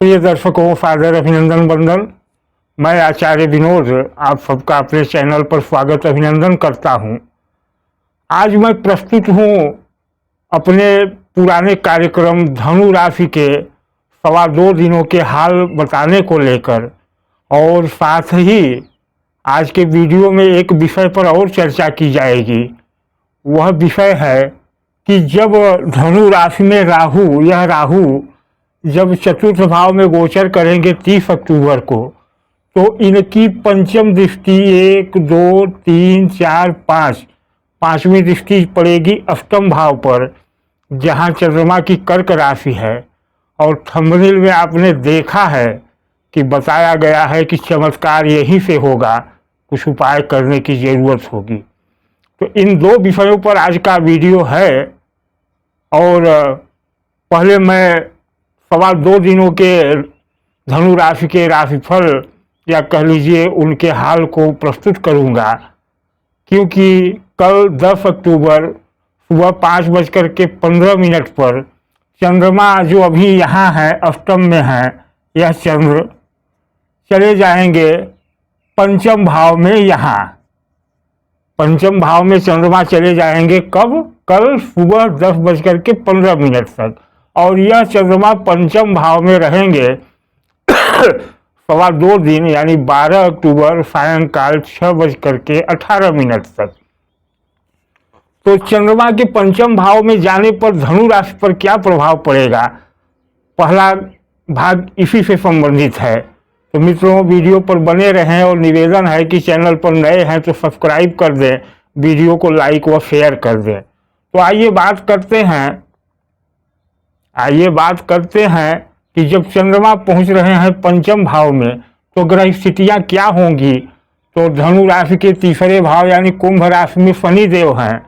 प्रिय दर्शकों, सादर अभिनंदन वंदन। मैं आचार्य विनोद आप सबका अपने चैनल पर स्वागत अभिनंदन करता हूं। आज मैं प्रस्तुत हूं अपने पुराने कार्यक्रम धनु राशि के 2.25 दिनों के हाल बताने को लेकर, और साथ ही आज के वीडियो में एक विषय पर और चर्चा की जाएगी। वह विषय है कि जब धनु राशि में राहु, यह राहु जब चतुर्थ भाव में गोचर करेंगे 30 अक्टूबर को, तो इनकी पंचम दृष्टि 1, 2, 3, 4, 5 पांचवी दृष्टि पड़ेगी अष्टम भाव पर, जहां चंद्रमा की कर्क राशि है। और थंबनेल में आपने देखा है कि बताया गया है कि चमत्कार यहीं से होगा, कुछ उपाय करने की ज़रूरत होगी। तो इन दो विषयों पर आज का वीडियो है। और पहले मैं 2.25 दिनों के धनु राशि के राशिफल या कह लीजिए उनके हाल को प्रस्तुत करूंगा, क्योंकि कल 10 अक्टूबर सुबह 5:15 पर चंद्रमा जो अभी यहाँ है अष्टम में है, यह चंद्र चले जाएंगे पंचम भाव में। यहाँ पंचम भाव में चंद्रमा चले जाएंगे कब? कल सुबह 10:15 तक। और यह चंद्रमा पंचम भाव में रहेंगे 2.25 दिन, यानी 12 अक्टूबर सायंकाल 6:18 तक। तो चंद्रमा के पंचम भाव में जाने पर धनु राशि पर क्या प्रभाव पड़ेगा, पहला भाग इसी से संबंधित है। तो मित्रों, वीडियो पर बने रहें और निवेदन है कि चैनल पर नए हैं तो सब्सक्राइब कर दें, वीडियो को लाइक व शेयर कर दें। तो आइए बात करते हैं कि जब चंद्रमा पहुंच रहे हैं पंचम भाव में तो ग्रह स्थितियाँ क्या होंगी। तो धनु राशि के तीसरे भाव यानी कुंभ राशि में शनि देव हैं।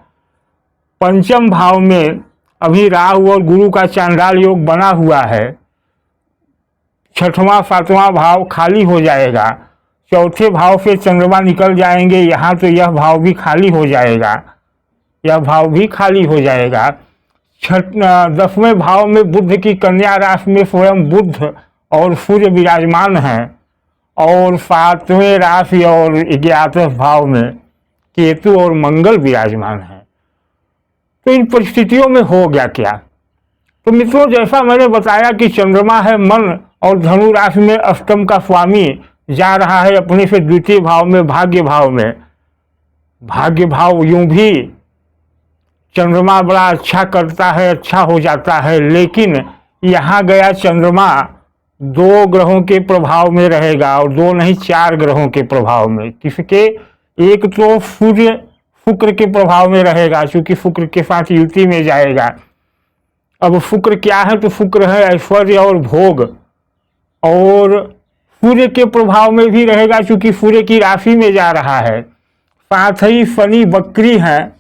पंचम भाव में अभी राहु और गुरु का चांडाल योग बना हुआ है। छठवां सातवां भाव खाली हो जाएगा। चौथे भाव से चंद्रमा निकल जाएंगे यहाँ, तो यह भाव भी खाली हो जाएगा। 10वें भाव में बुध की कन्या राशि में स्वयं बुध और सूर्य विराजमान हैं, और 7वें राशि और 11वें भाव में केतु और मंगल विराजमान हैं। तो इन परिस्थितियों में हो गया क्या? तो मित्रों, जैसा मैंने बताया कि चंद्रमा है मन, और धनु राशि में अष्टम का स्वामी जा रहा है अपने से द्वितीय भाव में, भाग्य भाव में। भाग्य भाव यूं भी चंद्रमा बड़ा अच्छा करता है, अच्छा हो जाता है, लेकिन यहाँ गया चंद्रमा 2 ग्रहों के प्रभाव में रहेगा, और 2 नहीं 4 ग्रहों के प्रभाव में। किसके? एक तो सूर्य शुक्र के प्रभाव में रहेगा, क्योंकि शुक्र के साथ युति में जाएगा। अब शुक्र क्या है? तो शुक्र है ऐश्वर्य और भोग। और सूर्य के प्रभाव में भी रहेगा, क्योंकि सूर्य की राशि में जा रहा है। साथ ही शनि वक्री हैं,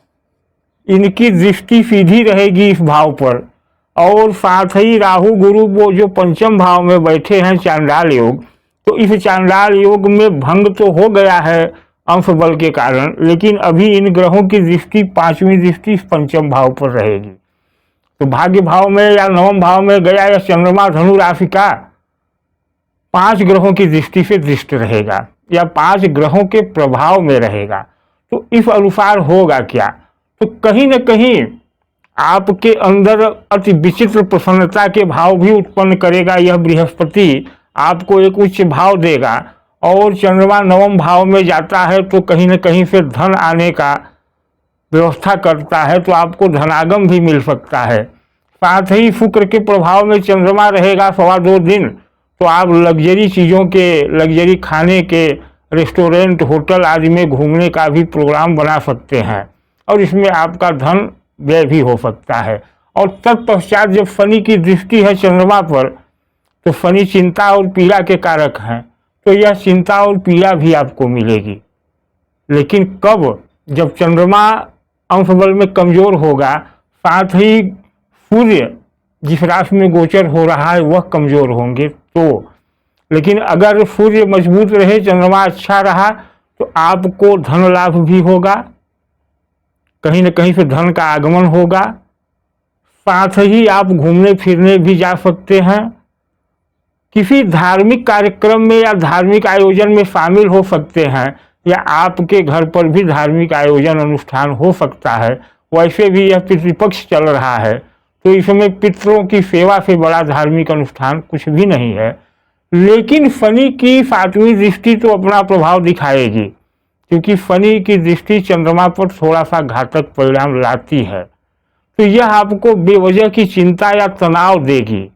इनकी दृष्टि सीधी रहेगी इस भाव पर। और साथ ही राहु गुरु वो जो पंचम भाव में बैठे हैं चांडाल योग, तो इस चांडाल योग में भंग तो हो गया है अंश बल के कारण, लेकिन अभी इन ग्रहों की दृष्टि 5वीं दृष्टि पंचम भाव पर रहेगी। तो भाग्य भाव में या नवम भाव में गया या चंद्रमा धनु राशि का 5 ग्रहों की दृष्टि से दृष्ट रहेगा, या 5 ग्रहों के प्रभाव में रहेगा। तो इस अनुसार होगा क्या? तो कहीं न कहीं आपके अंदर अति विचित्र प्रसन्नता के भाव भी उत्पन्न करेगा। यह बृहस्पति आपको एक उच्च भाव देगा, और चंद्रमा नवम भाव में जाता है तो कहीं न कहीं से धन आने का व्यवस्था करता है, तो आपको धनागम भी मिल सकता है। साथ ही शुक्र के प्रभाव में चंद्रमा रहेगा 2.25 दिन, तो आप लग्जरी चीज़ों के, लग्जरी खाने के, रेस्टोरेंट होटल आदि में घूमने का भी प्रोग्राम बना सकते हैं, और इसमें आपका धन व्यय भी हो सकता है। और तत्पश्चात जब शनि की दृष्टि है चंद्रमा पर, तो शनि चिंता और पीड़ा के कारक हैं, तो यह चिंता और पीड़ा भी आपको मिलेगी। लेकिन कब? जब चंद्रमा अंश बल में कमजोर होगा, साथ ही सूर्य जिस राशि में गोचर हो रहा है वह कमजोर होंगे। तो लेकिन अगर सूर्य मजबूत रहे, चंद्रमा अच्छा रहा, तो आपको धन लाभ भी होगा, कहीं न कहीं से धन का आगमन होगा। साथ ही आप घूमने फिरने भी जा सकते हैं, किसी धार्मिक कार्यक्रम में या धार्मिक आयोजन में शामिल हो सकते हैं, या आपके घर पर भी धार्मिक आयोजन अनुष्ठान हो सकता है। वैसे भी यह पितृपक्ष चल रहा है, तो इसमें पितरों की सेवा से बड़ा धार्मिक अनुष्ठान कुछ भी नहीं है। लेकिन शनि की 7वीं दृष्टि तो अपना प्रभाव दिखाएगी, क्योंकि शनि की दृष्टि चंद्रमा पर थोड़ा सा घातक परिणाम लाती है। तो यह आपको बेवजह की चिंता या तनाव देगी,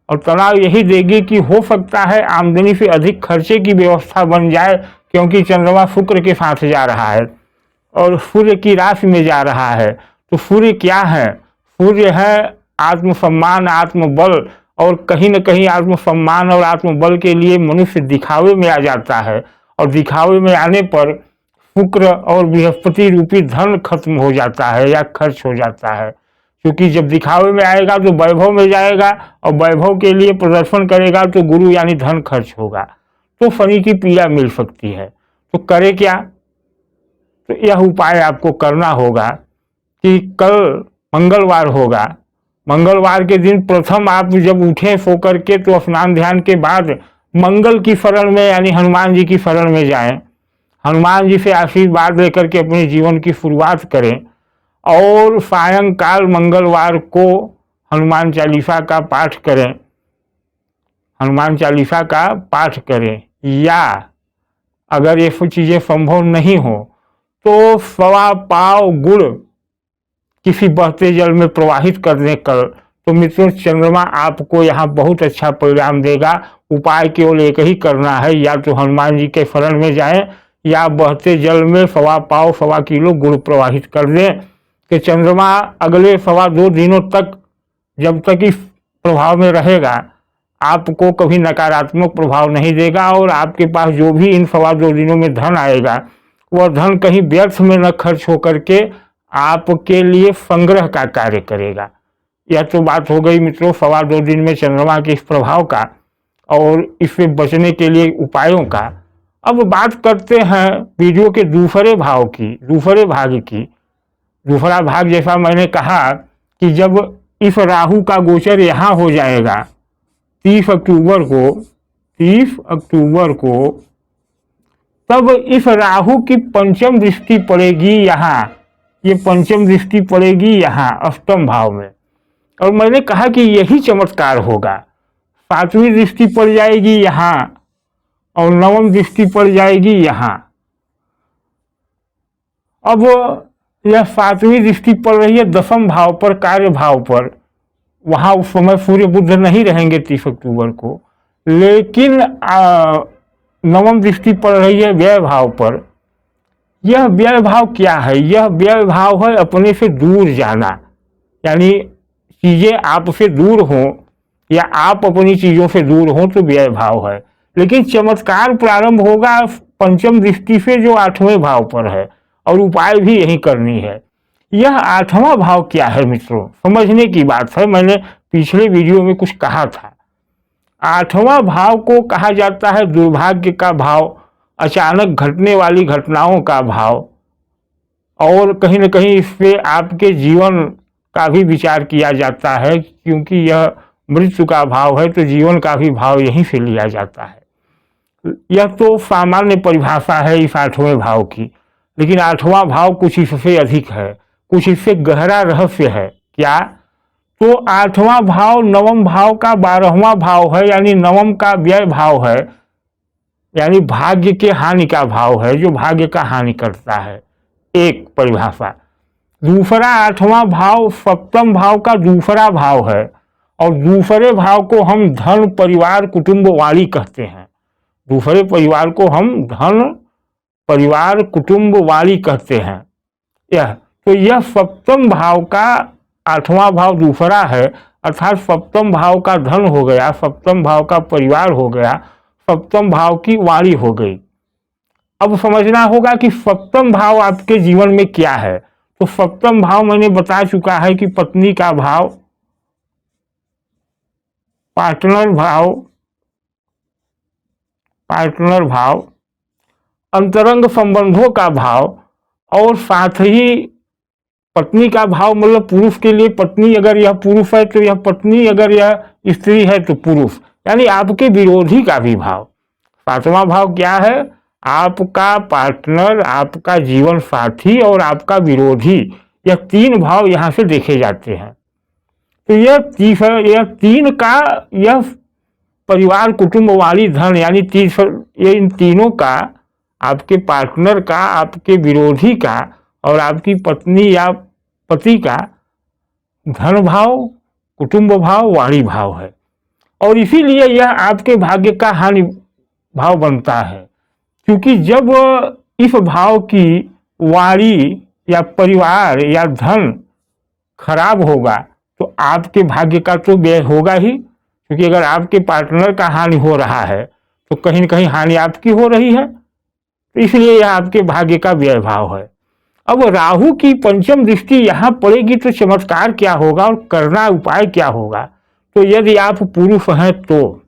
और तनाव यही देगी कि हो सकता है आमदनी से अधिक खर्चे की व्यवस्था बन जाए, क्योंकि चंद्रमा शुक्र के साथ जा रहा है और सूर्य की राशि में जा रहा है। तो सूर्य क्या है? सूर्य है आत्मसम्मान, आत्मबल, और कहीं न कहीं आत्मसम्मान और आत्मबल के लिए मनुष्य दिखावे में आ जाता है, और दिखावे में आने पर शुक्र और बृहस्पति रूपी धन खत्म हो जाता है या खर्च हो जाता है। क्योंकि जब दिखावे में आएगा तो वैभव में जाएगा, और वैभव के लिए प्रदर्शन करेगा तो गुरु यानी धन खर्च होगा, तो शनि की पीड़ा मिल सकती है। तो करे क्या? तो यह उपाय आपको करना होगा कि कल मंगलवार होगा, मंगलवार के दिन प्रथम आप जब उठें सो करके तो स्नान ध्यान के बाद मंगल की शरण में यानी हनुमान जी की शरण में जाएं, हनुमान जी से आशीर्वाद लेकर के अपने जीवन की शुरुआत करें, और सायंकाल मंगलवार को हनुमान चालीसा का पाठ करें, हनुमान चालीसा का पाठ करें। या अगर ये सब चीज़ें संभव नहीं हो तो 1.25 पाव गुड़ किसी बहते जल में प्रवाहित कर दें कल, तो मित्रों चंद्रमा आपको यहाँ बहुत अच्छा परिणाम देगा। उपाय केवल एक ही करना है, या तो हनुमान जी के शरण में जाएं या बहते जल में 1.25 पाव 1.25 किलो गुड़ प्रवाहित कर दें, कि चंद्रमा अगले 2.25 दिनों तक जब तक इस प्रभाव में रहेगा आपको कभी नकारात्मक प्रभाव नहीं देगा, और आपके पास जो भी इन 2.25 दिनों में धन आएगा वह धन कहीं व्यर्थ में न खर्च होकर के आपके लिए संग्रह का कार्य करेगा। यह तो बात हो गई मित्रों 2.25 दिन में चंद्रमा के इस प्रभाव का और इससे बचने के लिए उपायों का। अब बात करते हैं वीडियो के दूसरे भाग की। दूसरा भाग जैसा मैंने कहा कि जब इस राहु का गोचर यहाँ हो जाएगा 30 अक्टूबर को, तब इस राहु की पंचम दृष्टि पड़ेगी यहाँ, ये पंचम दृष्टि पड़ेगी यहाँ अष्टम भाव में, और मैंने कहा कि यही चमत्कार होगा। 7वीं दृष्टि पड़ जाएगी यहाँ और 9वीं दृष्टि पड़ जाएगी यहाँ। अब यह 7वीं दृष्टि पड़ रही है 10वें भाव पर, कार्य भाव पर। वहाँ उस समय सूर्य बुध नहीं रहेंगे 30 अक्टूबर को, लेकिन 9वीं दृष्टि पड़ रही है व्यय भाव पर। यह व्यय भाव क्या है? यह व्यय भाव है अपने से दूर जाना, यानी चीज़ें आपसे दूर हों या आप अपनी चीज़ों से दूर हों तो व्यय भाव है। लेकिन चमत्कार प्रारंभ होगा पंचम दृष्टि से जो 8वें भाव पर है, और उपाय भी यही करनी है। यह 8वां भाव क्या है मित्रों, समझने की बात है। मैंने पिछले वीडियो में कुछ कहा था। 8वां भाव को कहा जाता है दुर्भाग्य का भाव, अचानक घटने वाली घटनाओं का भाव, और कहीं न कहीं इस पे आपके जीवन का भी विचार किया जाता है, क्योंकि यह मृत्यु का भाव है तो जीवन का भी भाव यहीं से लिया जाता है। यह तो सामान्य परिभाषा है इस 8वें भाव की, लेकिन 8वां भाव कुछ इससे अधिक है, कुछ इससे गहरा रहस्य है। क्या? तो 8वां भाव 9वें भाव का 12वां भाव है, यानी 9वें का व्यय भाव है, यानी भाग्य के हानि का भाव है, जो भाग्य का हानि करता है, एक परिभाषा। दूसरा 8वां भाव 7वें भाव का दूसरा भाव है, और दूसरे भाव को हम धन परिवार कुटुंब वाली कहते हैं। दूसरे परिवार को हम धन परिवार कुटुंब वाली कहते हैं। यह 7वें भाव का 8वां भाव दूसरा है, अर्थात 7वें भाव का धन हो गया, 7वें भाव का परिवार हो गया, 7वें भाव की वाणी हो गई। अब समझना होगा कि 7वें भाव आपके जीवन में क्या है। तो 7वें भाव मैंने बता चुका है कि पत्नी का भाव, पार्टनर भाव, अंतरंग संबंधों का भाव, और साथ ही पत्नी का भाव मतलब पुरुष के लिए पत्नी, अगर यह पुरुष है तो यह पत्नी, अगर यह स्त्री है तो पुरुष, यानी आपके विरोधी का भी भाव। सातवां भाव क्या है? आपका पार्टनर, आपका जीवन साथी और आपका विरोधी, यह तीन भाव यहाँ से देखे जाते हैं। तो यह तीन का, यह परिवार कुटुंब वाली धन यानी ये इन तीनों का, आपके पार्टनर का, आपके विरोधी का और आपकी पत्नी या पति का धन भाव, कुटुंब भाव, वाणी भाव है। और इसीलिए यह आपके भाग्य का हानि भाव बनता है, क्योंकि जब इस भाव की वाणी या परिवार या धन खराब होगा तो आपके भाग्य का तो व्यय होगा ही, क्योंकि अगर आपके पार्टनर का हानि हो रहा है तो कहीं न कहीं हानि आपकी हो रही है, तो इसलिए यह आपके भाग्य का व्यय भाव है। अब राहु की पंचम दृष्टि यहाँ पड़ेगी तो चमत्कार क्या होगा और करना उपाय क्या होगा? तो यदि आप पुरुष हैं तो,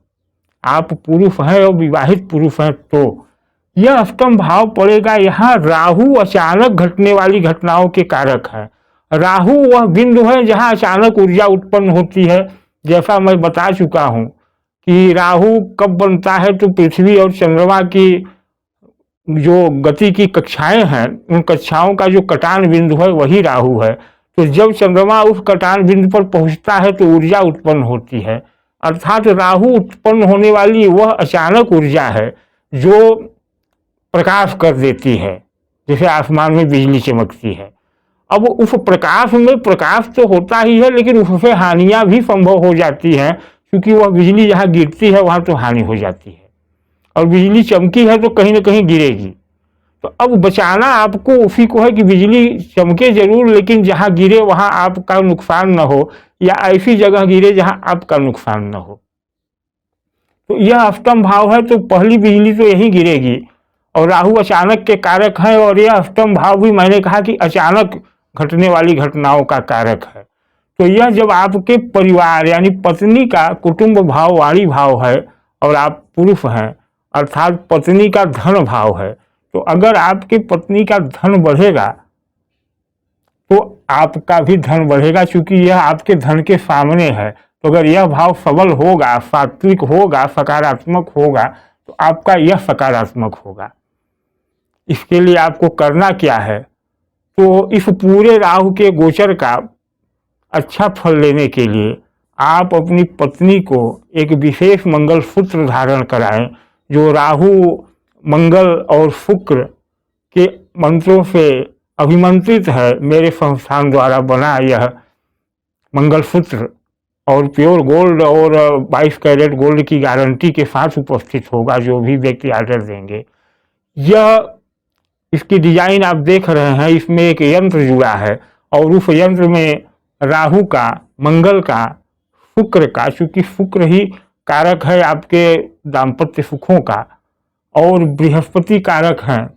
आप पुरुष हैं और विवाहित पुरुष हैं तो यह अष्टम भाव पड़ेगा। यहाँ राहु अचानक घटने वाली घटनाओं के कारक है। राहु वह बिंदु है जहाँ अचानक ऊर्जा उत्पन्न होती है। जैसा मैं बता चुका हूँ कि राहु कब बनता है, तो पृथ्वी और चंद्रमा की जो गति की कक्षाएं हैं, उन कक्षाओं का जो कटान बिंदु है वही राहु है। तो जब चंद्रमा उस कटान बिंदु पर पहुंचता है तो ऊर्जा उत्पन्न होती है, अर्थात राहु उत्पन्न होने वाली वह अचानक ऊर्जा है जो प्रकाश कर देती है, जैसे आसमान में बिजली चमकती है। अब उस प्रकाश में प्रकाश तो होता ही है, लेकिन उससे हानियां भी संभव हो जाती हैं, क्योंकि वह बिजली जहाँ गिरती है वहाँ तो हानि हो जाती है, और बिजली चमकी है तो कहीं ना कहीं गिरेगी। तो अब बचाना आपको उसी को है कि बिजली चमके जरूर, लेकिन जहाँ गिरे वहाँ आपका नुकसान न हो, या ऐसी जगह गिरे जहाँ आपका नुकसान न हो। तो यह अष्टम भाव है, तो पहली बिजली तो यही गिरेगी। और राहु अचानक के कारक है, और यह अष्टम भाव भी मैंने कहा कि अचानक घटने वाली घटनाओं का कारक है। तो यह जब आपके परिवार यानी पत्नी का कुटुंब भाव वाणी भाव है और आप पुरुष हैं, अर्थात पत्नी का धन भाव है, तो अगर आपकी पत्नी का धन बढ़ेगा तो आपका भी धन बढ़ेगा, क्योंकि यह आपके धन के सामने है। तो अगर यह भाव सबल होगा, सात्विक होगा, सकारात्मक होगा, तो आपका यह सकारात्मक होगा। इसके लिए आपको करना क्या है? तो इस पूरे राहु के गोचर का अच्छा फल लेने के लिए आप अपनी पत्नी को एक विशेष मंगल सूत्र धारण कराएं, जो राहु, मंगल और शुक्र के मंत्रों से अभिमंत्रित है। मेरे संस्थान द्वारा बना यह मंगल सूत्र और प्योर गोल्ड और 22 कैरेट गोल्ड की गारंटी के साथ उपस्थित होगा, जो भी व्यक्ति ऑर्डर देंगे। यह इसकी डिजाइन आप देख रहे हैं, इसमें एक यंत्र जुड़ा है, और उस यंत्र में राहु का, मंगल का, शुक्र का, चूंकि शुक्र ही कारक है आपके दाम्पत्य सुखों का, और बृहस्पति कारक हैं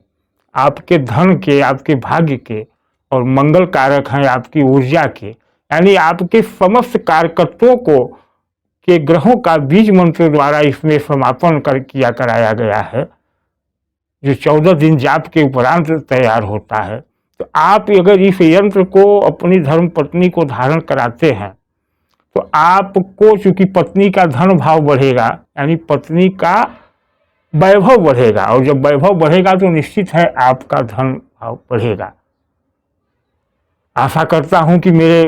आपके धन के, आपके भाग्य के, और मंगल कारक हैं आपकी ऊर्जा के, यानी आपके समस्त कारकत्वों को के ग्रहों का बीज मंत्र द्वारा इसमें समापन किया कराया गया है, जो 14 दिन जाप के उपरांत तैयार होता है। तो आप अगर इस यंत्र को अपनी धर्म पत्नी को धारण कराते हैं तो आपको, चूंकि पत्नी का धन भाव बढ़ेगा, यानी पत्नी का वैभव बढ़ेगा, और जब वैभव बढ़ेगा तो निश्चित है आपका धन भाव बढ़ेगा। आशा करता हूं कि मेरे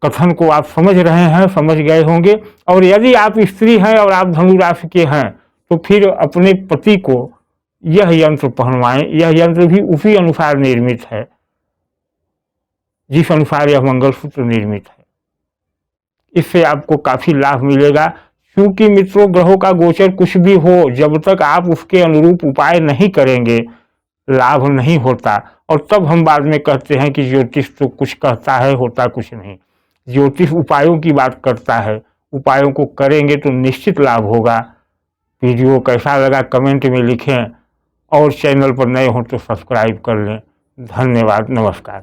कथन को आप समझ रहे हैं, समझ गए होंगे। और यदि आप स्त्री हैं और आप धनु राशि के हैं तो फिर अपने पति को यह यंत्र पहनवाएं। यह यंत्र भी उसी अनुसार निर्मित है जिस अनुसार यह मंगलसूत्र निर्मित है। इससे आपको काफी लाभ मिलेगा, क्योंकि मित्रों ग्रहों का गोचर कुछ भी हो, जब तक आप उसके अनुरूप उपाय नहीं करेंगे लाभ नहीं होता। और तब हम बाद में कहते हैं कि ज्योतिष तो कुछ कहता है, होता कुछ नहीं। ज्योतिष उपायों की बात करता है, उपायों को करेंगे तो निश्चित लाभ होगा। वीडियो कैसा लगा कमेंट में लिखें, और चैनल पर नए हो तो सब्सक्राइब कर लें। धन्यवाद, नमस्कार।